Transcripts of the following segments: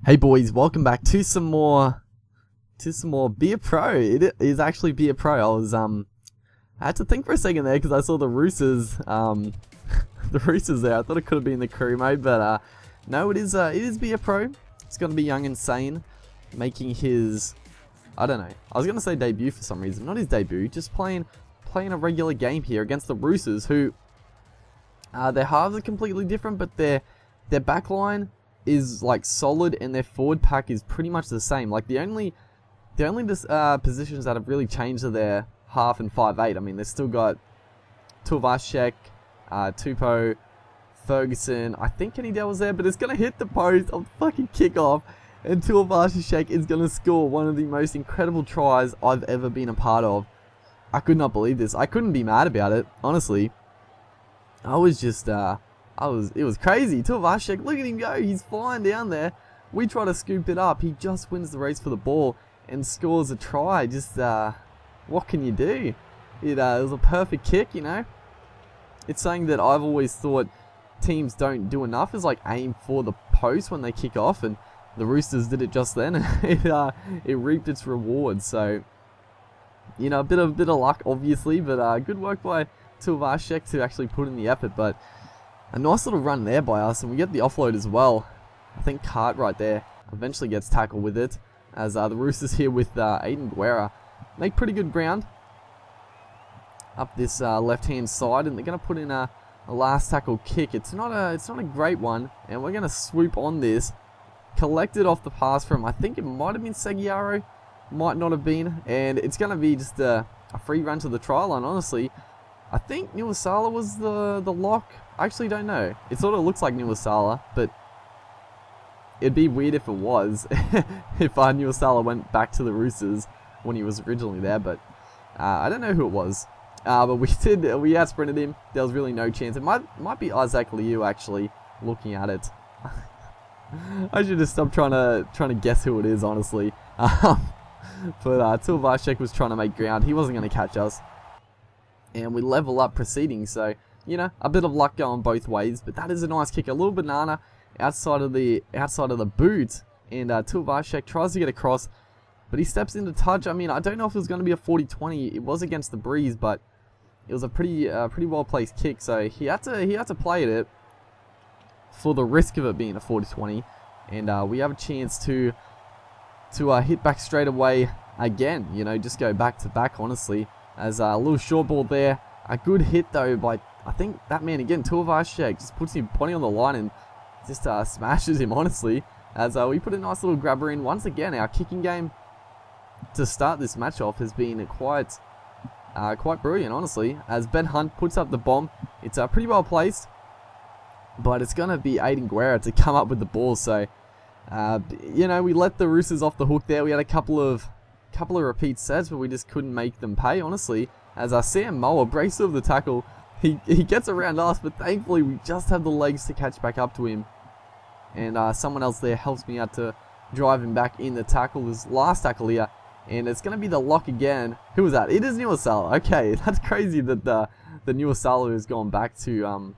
Hey boys, welcome back to some more Be a Pro. It is actually Be a Pro. I had to think for a second there because I saw the Roosters the Roosters there. I thought it could have been the crew mode, but no, it is Be a Pro. It's gonna be Young Insane making his, I don't know, I was gonna say debut for some reason, not his debut, just playing a regular game here against the Roosters, who their halves are completely different, but their back line is like solid and their forward pack is pretty much the same. Like the only positions that have really changed are their half and 5'8". I mean, they've still got Tuivasa-Sheck, Tupou, Ferguson. I think Kenny Dell was there, but it's gonna hit the post on fucking kickoff, and Tuivasa-Sheck is gonna score one of the most incredible tries I've ever been a part of. I could not believe this. I couldn't be mad about it, honestly. I was just it was crazy. Tuivasa-Sheck, look at him go. He's flying down there. We try to scoop it up. He just wins the race for the ball and scores a try. Just, what can you do? It was a perfect kick, you know. It's something that I've always thought teams don't do enough, is like aim for the post when they kick off, and the Roosters did it just then. It reaped its reward. So, you know, a bit of luck, obviously, but good work by Tuivasa-Sheck to actually put in the effort. But a nice little run there by us, and we get the offload as well. I think Cart right there eventually gets tackled with it, as the Roosters here with Aiden Guerra make pretty good ground up this left-hand side, and they're going to put in a last tackle kick. It's not a great one, and we're going to swoop on this, collect it off the pass from, I think it might have been Seguiaro, might not have been, and it's going to be just a free run to the try line. Honestly, I think Nu'uausala was the lock. I actually don't know. It sort of looks like Nu'uausala, but it'd be weird if it was. If Nu'uausala went back to the Roosters when he was originally there, but I don't know who it was. But we out-sprinted him. There was really no chance. It might be Isaac Liu actually looking at it. I should just stop trying to guess who it is, honestly. But Tuivasa-Sheck was trying to make ground. He wasn't going to catch us. And we level up proceeding, so, you know, a bit of luck going both ways, but that is a nice kick. A little banana outside of the boot, and Tuivasa-Sheck tries to get across, but he steps into touch. I mean, I don't know if it was going to be a 40-20. It was against the breeze, but it was a pretty well placed kick, so he had to play it for the risk of it being a 40-20, and we have a chance to hit back straight away again. You know, just go back to back, honestly. As a little short ball there. A good hit though by, I think, that man again, Tuivasa-Sheck, just puts him body on the line and just smashes him, honestly. As we put a nice little grabber in. Once again, our kicking game to start this match off has been quite brilliant, honestly. As Ben Hunt puts up the bomb. It's pretty well placed, but it's going to be Aiden Guerra to come up with the ball. So, you know, we let the Roosters off the hook there. We had a couple of repeat sets, but we just couldn't make them pay, honestly. As Sam Moa breaks through the tackle, he gets around us, but thankfully we just have the legs to catch back up to him, and someone else there helps me out to drive him back in the tackle, this last tackle here, and it's going to be the lock again. Who was that? It is Nu'uausala. Okay, that's crazy that the Nu'uausala has gone back to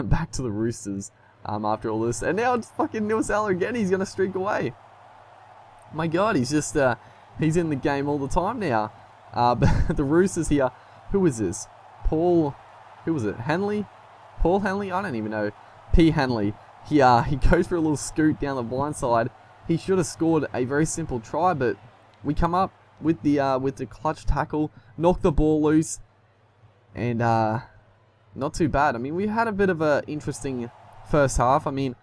back to the Roosters after all this, and now it's fucking Nu'uausala again. He's going to streak away. My God, he's just he's in the game all the time now. But the Roosters here, who is this? Paul, who was it? Henley? Paul Henley? I don't even know. P. Henley. He goes for a little scoot down the blind side. He should have scored a very simple try, but we come up with the clutch tackle, knock the ball loose, and not too bad. I mean, we had a bit of an interesting first half. I mean,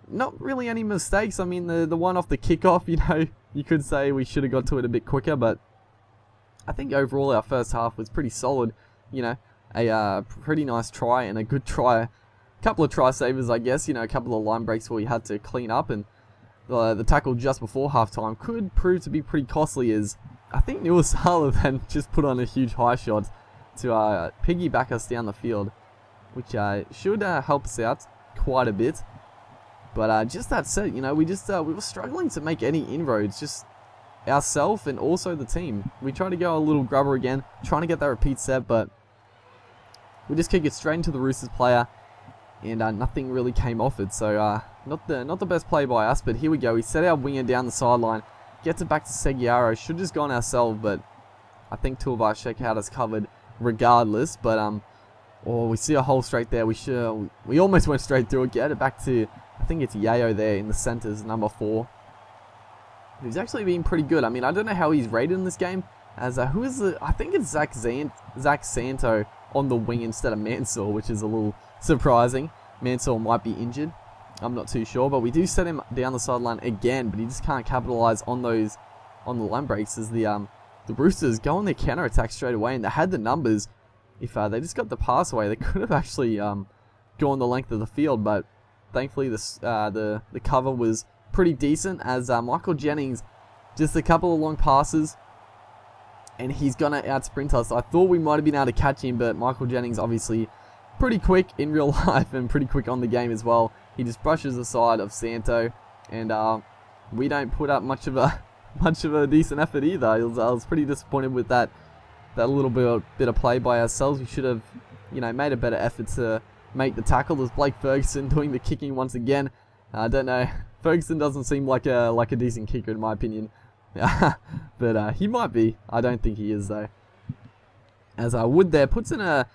not really any mistakes. I mean, the one off the kickoff, you know, you could say we should have got to it a bit quicker, but I think overall our first half was pretty solid. You know, a pretty nice try and a good try. A couple of try savers, I guess. You know, a couple of line breaks where we had to clean up, and the tackle just before halftime could prove to be pretty costly, as I think Nu'uausala then just put on a huge high shot to piggyback us down the field, which should help us out quite a bit. But just that said, you know, we were struggling to make any inroads, just ourselves and also the team. We tried to go a little grubber again, trying to get that repeat set, but we just kick it straight into the Roosters player, and nothing really came off it. So not the best play by us, but here we go. We set our winger down the sideline, gets it back to Seguiaro. Should have just gone ourselves, but I think Tuivasa had us covered regardless. But oh, we see a hole straight there. We almost went straight through it. Get it back to, I think it's Yayo there in the centers, number 4. Who's actually been pretty good. I mean, I don't know how he's rated in this game. As who is the? I think it's Zach Santo on the wing instead of Mansour, which is a little surprising. Mansour might be injured. I'm not too sure, but we do set him down the sideline again, but he just can't capitalize on the line breaks as the Roosters go on their counter attack straight away, and they had the numbers. If they just got the pass away, they could have actually gone the length of the field, but thankfully the cover was pretty decent as Michael Jennings, just a couple of long passes, and he's gonna out-sprint us. I thought we might have been able to catch him, but Michael Jennings obviously pretty quick in real life and pretty quick on the game as well. He just brushes aside of Santo, and we don't put up much of a decent effort either. I was pretty disappointed with that little bit of play by ourselves. We should have, made a better effort to make the tackle. There's Blake Ferguson doing the kicking once again. I don't know. Ferguson doesn't seem like a decent kicker in my opinion. But he might be. I don't think he is though. As Wood there puts in a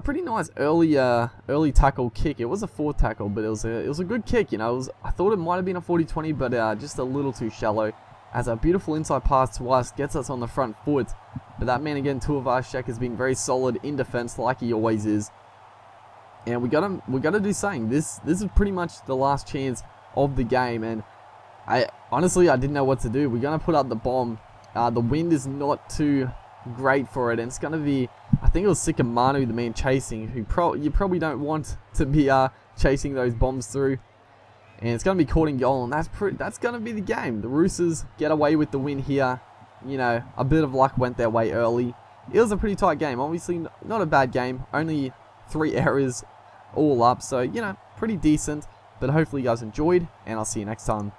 pretty nice early tackle kick. It was a 4th tackle, but it was a good kick. I thought it might have been a 40-20, but just a little too shallow. As a beautiful inside pass to us gets us on the front foot. But that man again, Tuivasa, has been very solid in defense like he always is. And we gotta do something. This is pretty much the last chance of the game, and I didn't know what to do. We're gonna put up the bomb. The wind is not too great for it, and it's gonna be, I think it was Sikamanu, the man chasing, who you probably don't want to be chasing those bombs through. And it's going to be caught in goal, and that's going to be the game. The Roosters get away with the win here. A bit of luck went their way early. It was a pretty tight game. Obviously, not a bad game. Only 3 errors all up, so, pretty decent. But hopefully you guys enjoyed, and I'll see you next time.